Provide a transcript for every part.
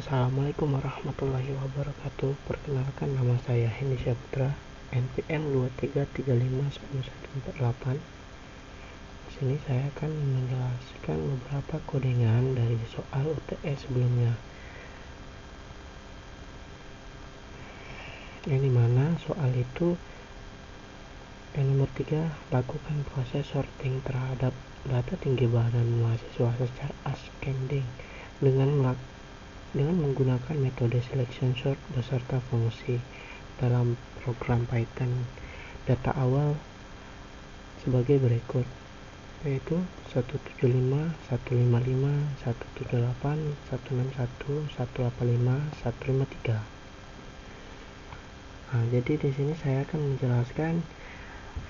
Assalamualaikum warahmatullahi wabarakatuh. Perkenalkan, nama saya Hendy Syaputra, NPM 23359148. Di sini saya akan menjelaskan beberapa kodingan dari soal UTS sebelumnya. Yang dimana soal itu yang nomor 3, lakukan proses sorting terhadap data tinggi badan mahasiswa secara ascending dengan menggunakan metode selection sort beserta fungsi dalam program Python. Data awal sebagai berikut, yaitu 175, 155, 178, 161, 185, 153. Jadi di sini saya akan menjelaskan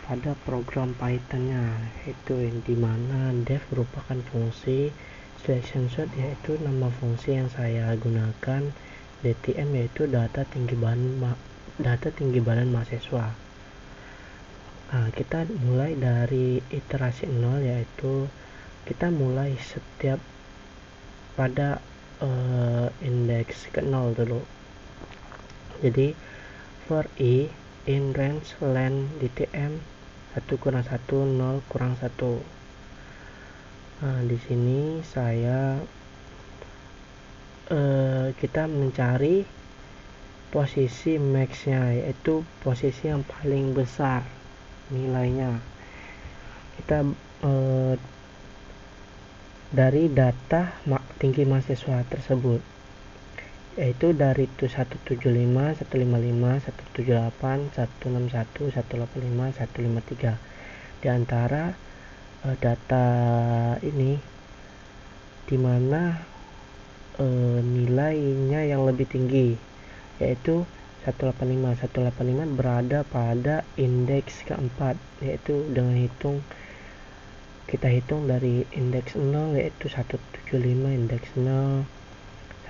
pada program Python-nya, yaitu yang dimana def merupakan fungsi, selection sort yaitu nama fungsi yang saya gunakan, DTM yaitu data tinggi badan mahasiswa. Kita mulai dari iterasi 0, yaitu kita mulai setiap pada indeks ke 0 dulu. Jadi for i in range len DTM 1 kurang 1, 0 kurang 1. Di sini kita mencari posisi max-nya, yaitu posisi yang paling besar nilainya. Kita dari data tinggi mahasiswa tersebut, yaitu dari 175, 155, 178, 161, 185, 153. Di antara data ini dimana nilainya yang lebih tinggi, yaitu 185. 185 berada pada indeks keempat, yaitu dengan kita hitung dari indeks 0, yaitu 175 indeks 0,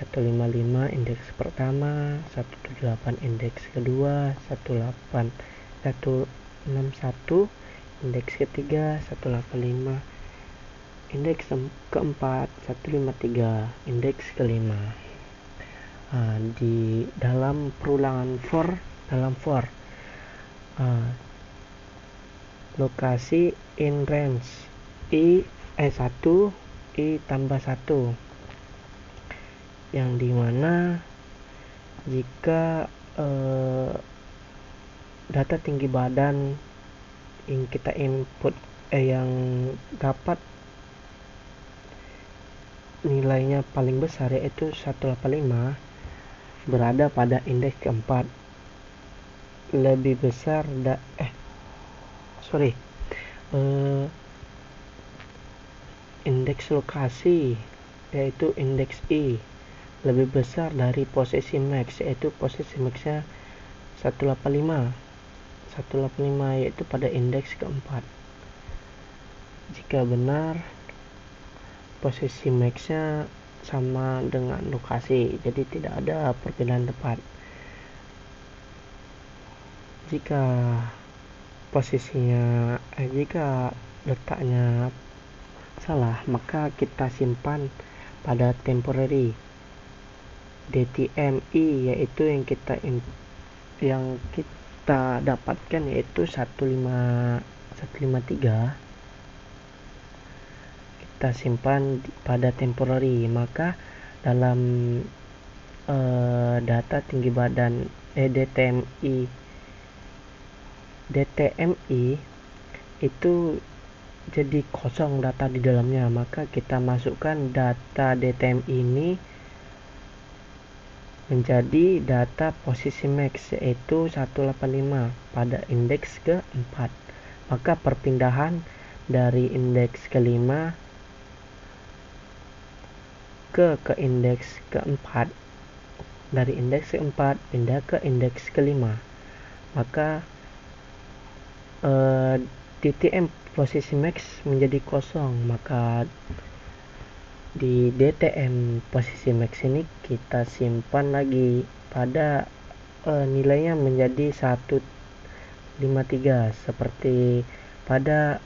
155 indeks pertama, 178 indeks kedua, 161 indeks ketiga, 185 indeks keempat, 153 indeks kelima. Di dalam perulangan dalam for lokasi in range i 1 i tambah 1, yang dimana jika data tinggi badan yang kita input yang dapat nilainya paling besar, yaitu 185, berada pada indeks keempat, lebih besar indeks lokasi, yaitu indeks i, lebih besar dari posisi max, yaitu posisi maxnya 185, yaitu pada indeks keempat. Jika benar, posisi maxnya sama dengan lokasi, jadi tidak ada perbedaan tempat. Jika letaknya salah, maka kita simpan pada temporary DTMI, yaitu yang kita dapatkan, yaitu 153. Kita simpan pada temporary, maka dalam data tinggi badan DTMI itu jadi kosong data di dalamnya, maka kita masukkan data DTMI ini menjadi data posisi max, yaitu 185 pada indeks ke-4. Maka perpindahan dari indeks kelima ke indeks ke-4, dari indeks ke-4 pindah ke indeks kelima, maka DTM posisi max menjadi kosong. Maka di DTM posisi max ini kita simpan lagi pada nilainya menjadi 153, seperti pada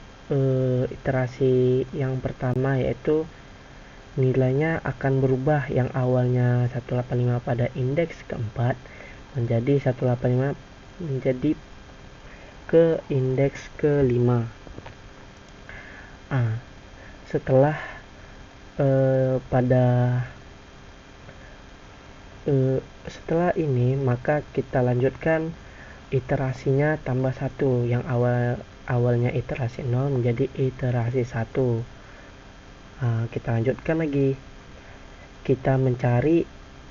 iterasi yang pertama, yaitu nilainya akan berubah, yang awalnya 185 pada indeks keempat menjadi 185 menjadi ke indeks kelima. Setelah setelah ini maka kita lanjutkan iterasinya tambah 1, yang awalnya iterasi 0 menjadi iterasi 1. Kita lanjutkan lagi, kita mencari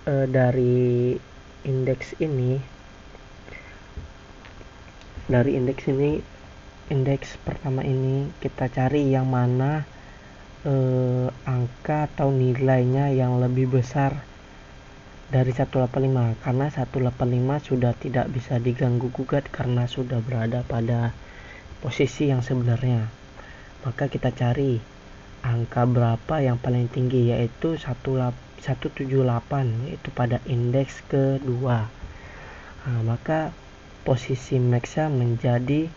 dari indeks ini, indeks pertama ini kita cari yang mana angka atau nilainya yang lebih besar dari 185, karena 185 sudah tidak bisa diganggu gugat karena sudah berada pada posisi yang sebenarnya. Maka kita cari angka berapa yang paling tinggi, yaitu 178, yaitu pada indeks kedua. Maka posisi max-nya menjadi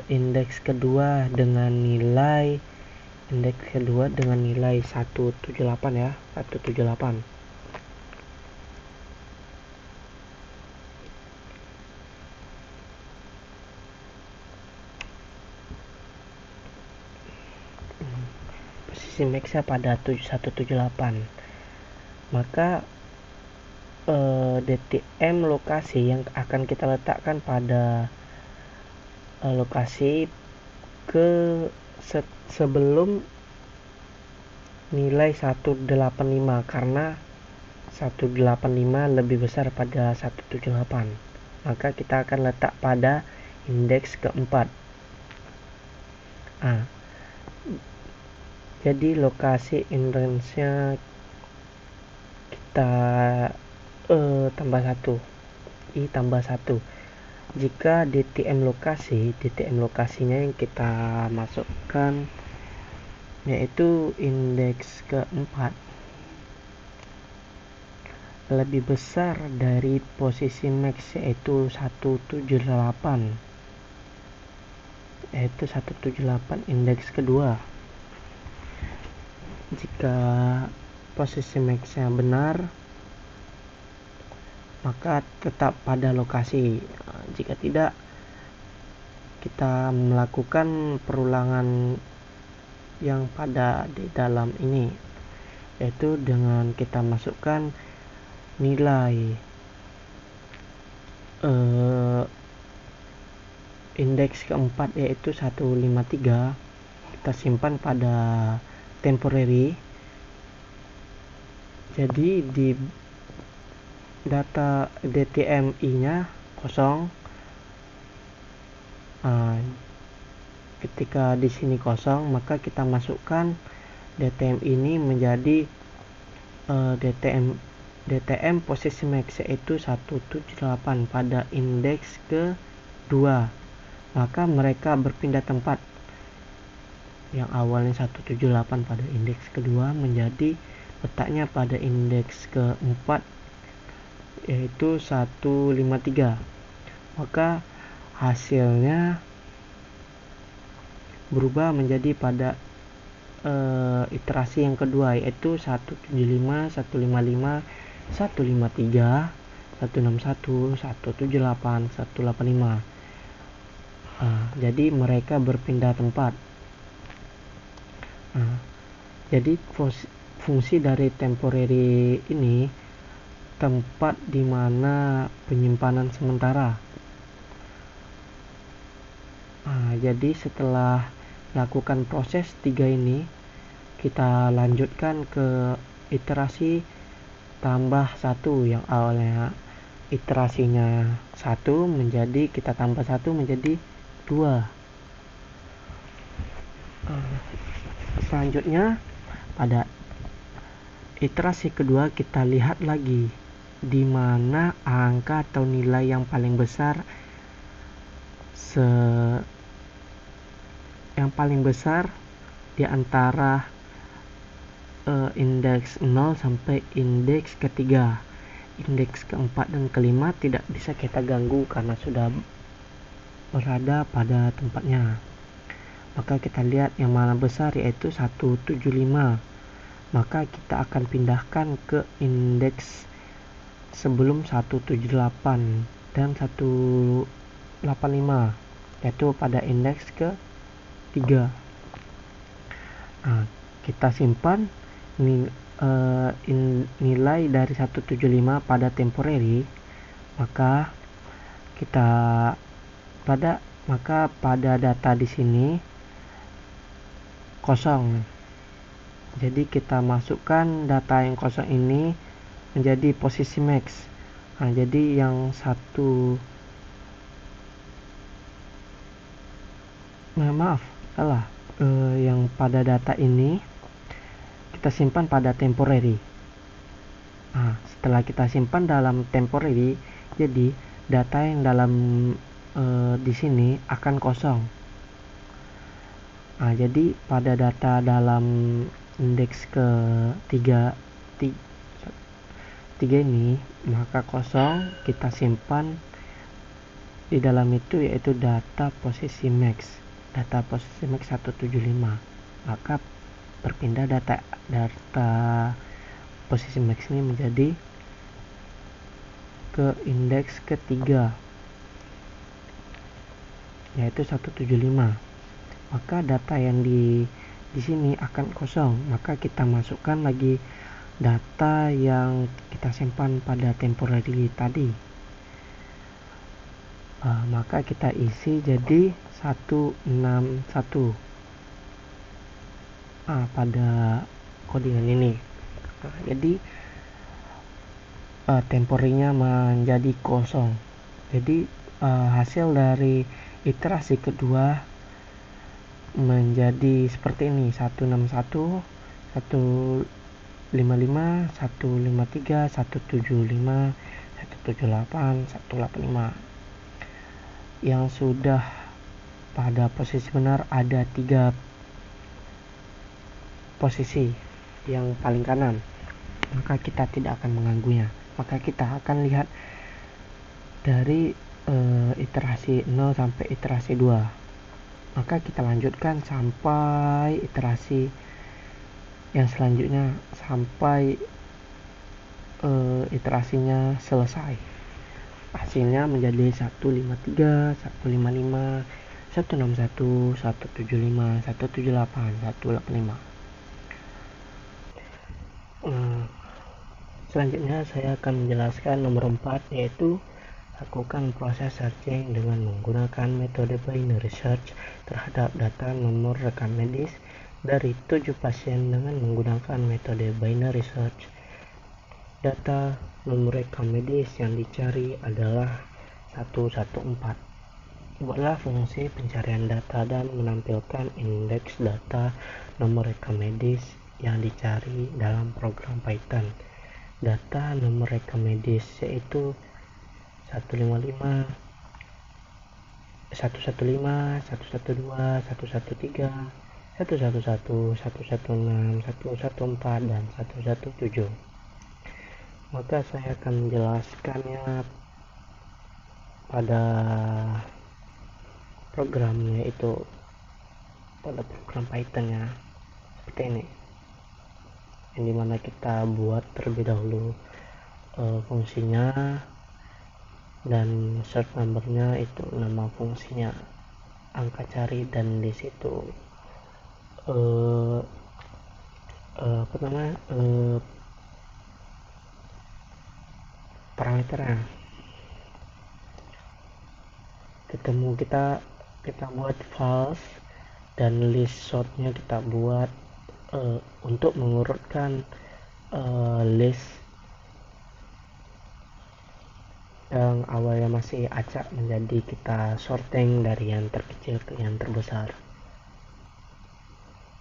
indeks kedua dengan nilai 178 ya, 178. Posisi max-nya pada 178. Maka DTM lokasi yang akan kita letakkan pada lokasi sebelum nilai 185, karena 185 lebih besar pada 178, maka kita akan letak pada indeks keempat. Jadi lokasi in-range-nya kita tambah 1, I tambah 1. Jika DTM lokasinya yang kita masukkan yaitu indeks keempat lebih besar dari posisi max, yaitu 178, indeks kedua. Jika posisi max-nya benar, maka tetap pada lokasi. Jika tidak, kita melakukan perulangan yang pada di dalam ini, yaitu dengan kita masukkan nilai indeks keempat yaitu 153, kita simpan pada temporary. Jadi di data DTMI nya kosong. Ketika di sini kosong, maka kita masukkan DTM ini menjadi DTM posisi max, yaitu 178 pada indeks kedua. Maka mereka berpindah tempat, yang awalnya 178 pada indeks kedua menjadi letaknya pada indeks keempat, yaitu 153. Maka hasilnya berubah menjadi pada iterasi yang kedua, yaitu 175, 155, 153, 161, 178, 185. Jadi mereka berpindah tempat. Jadi fungsi dari temporary ini tempat di mana penyimpanan sementara. Jadi setelah lakukan proses 3 ini, kita lanjutkan ke iterasi tambah 1, yang awalnya iterasinya 1 menjadi kita tambah 1 menjadi 2. Selanjutnya pada iterasi kedua kita lihat lagi di mana angka atau nilai yang paling besar di antara indeks 0 sampai indeks ketiga. Indeks keempat dan kelima tidak bisa kita ganggu karena sudah berada pada tempatnya. Maka kita lihat yang mana besar, yaitu 175. maka kita akan pindahkan ke indeks sebelum 178 dan 185, yaitu pada indeks ke 3. Nah, kita simpan nilai dari 175 pada temporary, maka pada data di sini kosong. Jadi kita masukkan data yang kosong ini menjadi posisi max. Nah, jadi yang yang pada data ini kita simpan pada temporary. Nah, setelah kita simpan dalam temporary, jadi data yang dalam di sini akan kosong. Nah, jadi pada data dalam indeks ke 3 ini, maka kosong kita simpan di dalam itu, yaitu data posisi max 175. Maka berpindah data posisi max ini menjadi ke indeks ketiga, yaitu 175. Maka data yang di sini akan kosong, maka kita masukkan lagi data yang kita simpan pada temporary tadi. Maka kita isi jadi 161 pada codingan ini. Jadi temporary-nya menjadi kosong. Jadi hasil dari iterasi kedua menjadi seperti ini: 161, 155, 153, 175, 178, 185. Yang sudah pada posisi benar ada 3 posisi yang paling kanan, maka kita tidak akan mengganggunya. Maka kita akan lihat dari iterasi 0 sampai iterasi 2. Maka kita lanjutkan sampai iterasi yang selanjutnya, sampai iterasinya selesai. Hasilnya menjadi 153, 155, 161, 175, 178, 185. Selanjutnya saya akan menjelaskan nomor 4, yaitu lakukan proses searching dengan menggunakan metode binary search terhadap data nomor rekam medis dari 7 pasien dengan menggunakan metode binary search. Data nomor rekam medis yang dicari adalah 114. Buatlah fungsi pencarian data dan menampilkan indeks data nomor rekam medis yang dicari dalam program Python. Data nomor rekam medis yaitu 115, 112, 113, 111, 116, 114, dan 117. Maka saya akan menjelaskannya pada programnya, itu pada program Python-nya seperti ini, yang dimana kita buat terlebih dahulu fungsinya, dan search numbernya itu nama fungsinya, angka cari, dan di situ parameternya ketemu. Kita buat false, dan list sortnya kita buat untuk mengurutkan list yang awalnya masih acak menjadi kita sorting dari yang terkecil ke yang terbesar.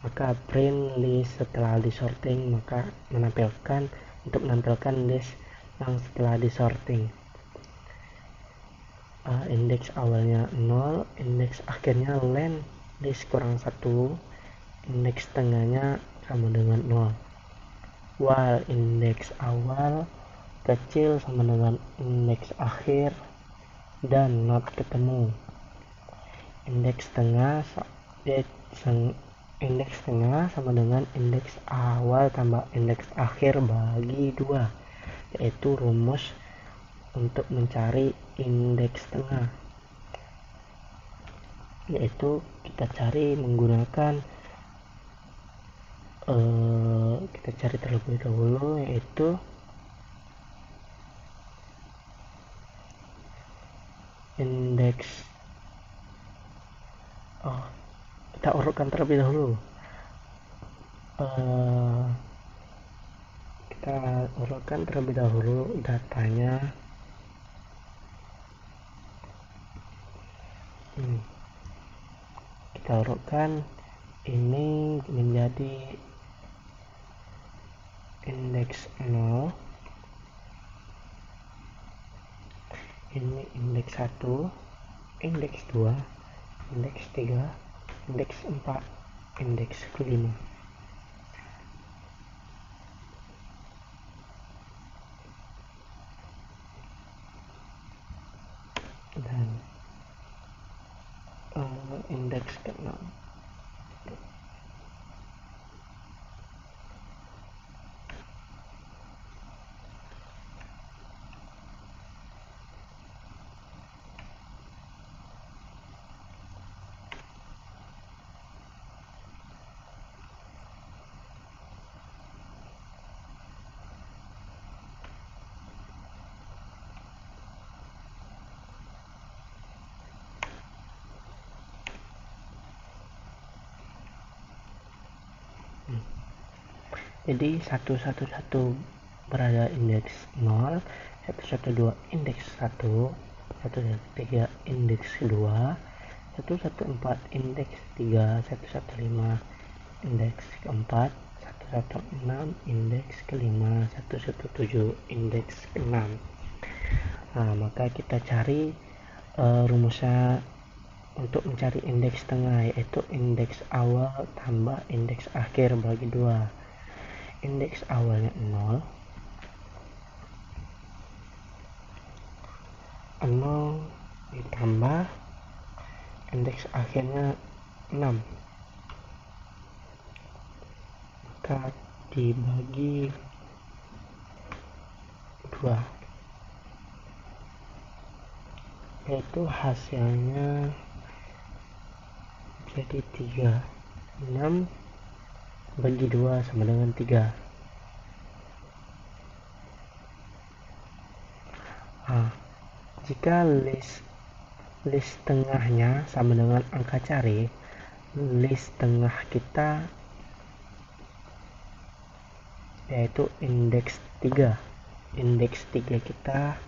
Maka print list setelah disorting, maka menampilkan list yang setelah disorting. Indeks awalnya 0, indeks akhirnya len list kurang 1, indeks tengahnya sama dengan 0, while indeks awal kecil sama dengan indeks akhir dan not ketemu. Indeks tengah indeks tengah sama dengan indeks awal tambah indeks akhir bagi 2, yaitu rumus untuk mencari indeks tengah, yaitu kita cari menggunakan kita cari terlebih dahulu, yaitu indeks kita urutkan terlebih dahulu. Kita urutkan terlebih dahulu datanya. Kita urutkan ini menjadi indeks 0, ini indeks 1, indeks 2, indeks 3, indeks 4, indeks kelima. Dan indeks ke-6. Jadi 111 berada indeks 0, 112 indeks 1, 113 indeks 2, 114 indeks 3, 115 indeks keempat, 116 indeks kelima, 117 indeks keenam. Nah, maka kita cari rumusnya untuk mencari indeks tengah, yaitu indeks awal tambah indeks akhir bagi 2. Indeks awalnya 0, 0 ditambah indeks akhirnya 6, maka dibagi 2, yaitu hasilnya jadi 3. 6 bagi 2 sama dengan 3. Nah, jika list tengahnya sama dengan angka cari, list tengah kita yaitu indeks 3. Indeks 3 kita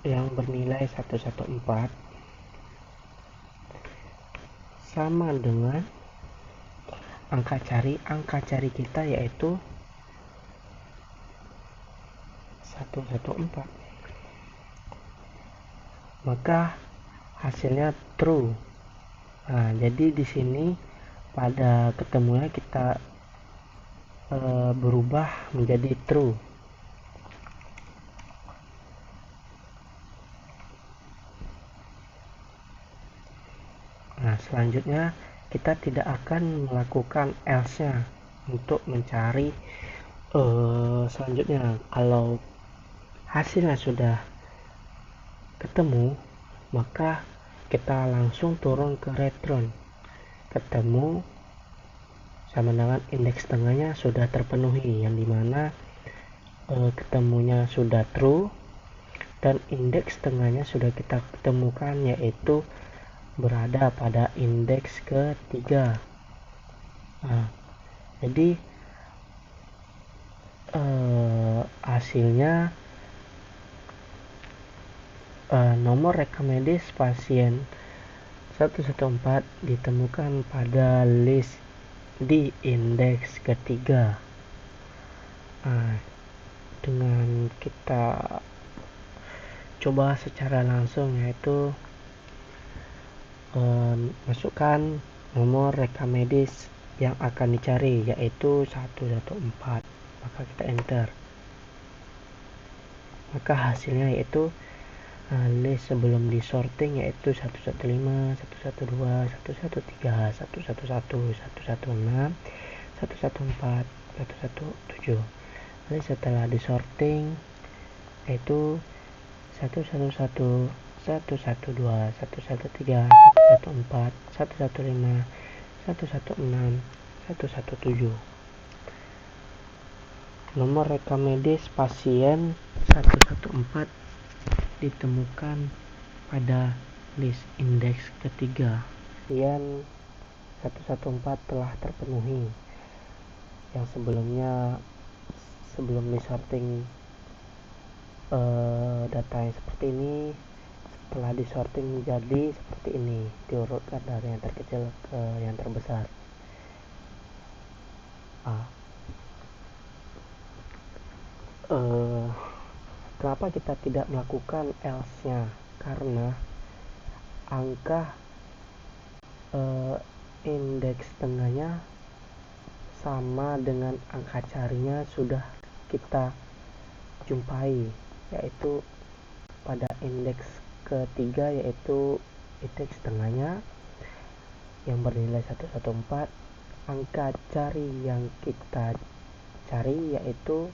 yang bernilai 114 sama dengan angka cari kita yaitu 114, maka hasilnya true. Nah, jadi di sini pada ketemunya kita berubah menjadi true. Nah, selanjutnya kita tidak akan melakukan else-nya untuk mencari selanjutnya. Kalau hasilnya sudah ketemu, maka kita langsung turun ke return. Ketemu sama dengan indeks tengahnya sudah terpenuhi, yang dimana ketemunya sudah true dan indeks tengahnya sudah kita ketemukan, yaitu berada pada indeks ketiga. Nah, jadi hasilnya nomor rekam medis pasien 114 ditemukan pada list di indeks ketiga. Nah, dengan kita coba secara langsung, yaitu masukkan nomor rekam medis yang akan dicari, yaitu 114, maka kita enter, maka hasilnya yaitu list sebelum di sorting yaitu 115, 112, 113, 111, 116, 114, 117. Lalu setelah di sorting yaitu 111, 112, 113, 114, 115, 116, 117. Nomor rekam medis pasien 114 ditemukan pada list indeks ketiga. Pasien 114 telah terpenuhi. Yang sebelumnya sebelum disorting data yang seperti ini, setelah disorting menjadi seperti ini, diurutkan dari yang terkecil ke yang terbesar. Kenapa kita tidak melakukan else-nya? Karena angka indeks tengahnya sama dengan angka carinya sudah kita jumpai, yaitu pada indeks ketiga, yaitu indeks tengahnya yang bernilai 114. Angka cari yang kita cari yaitu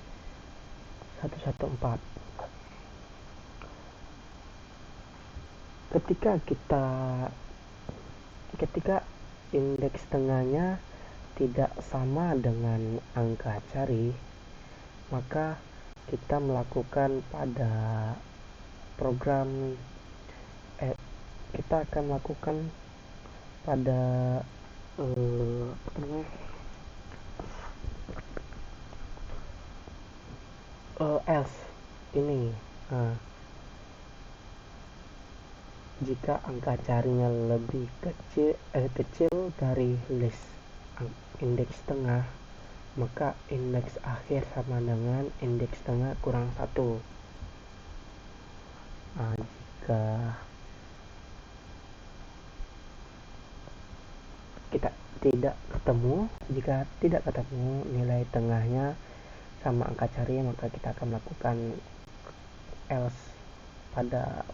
114. Ketika indeks tengahnya tidak sama dengan angka cari, maka kita melakukan pada program kita akan melakukan pada else ini. Jika angka carinya lebih kecil dari list indeks tengah, maka indeks akhir sama dengan indeks tengah kurang 1. Jika kita jika tidak ketemu nilai tengahnya sama angka cari, maka kita akan melakukan else pada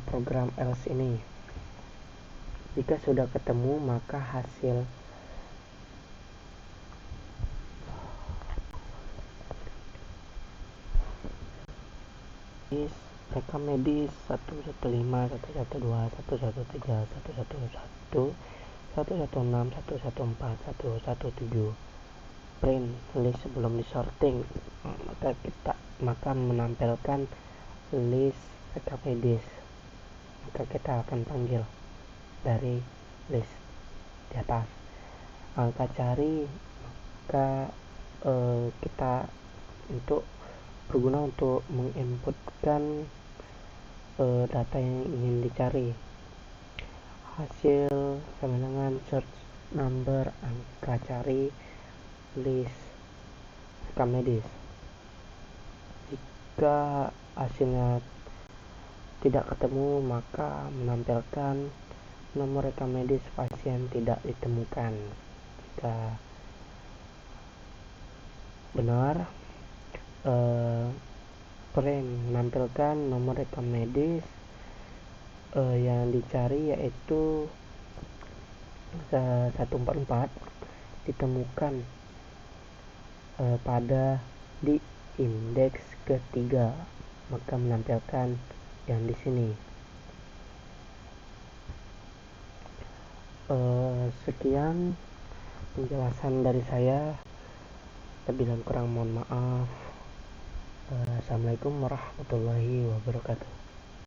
program else ini. Jika sudah ketemu, maka hasil rekam medis 115, 112, 113, 111, 116, 114, 117 print list sebelum disorting, maka menampilkan list rekam medis. Maka kita akan panggil dari list di atas. Angka cari, maka kita berguna untuk menginputkan data yang ingin dicari. Hasil sama dengan search number, angka cari, list rekam medis. Jika hasilnya tidak ketemu, maka menampilkan nomor rekam medis pasien tidak ditemukan. Jika benar, print menampilkan nomor rekam medis yang dicari yaitu 144 ditemukan pada di indeks ketiga, maka menampilkan yang di sini. Sekian penjelasan dari saya, lebih dan kurang mohon maaf. Assalamualaikum warahmatullahi wabarakatuh.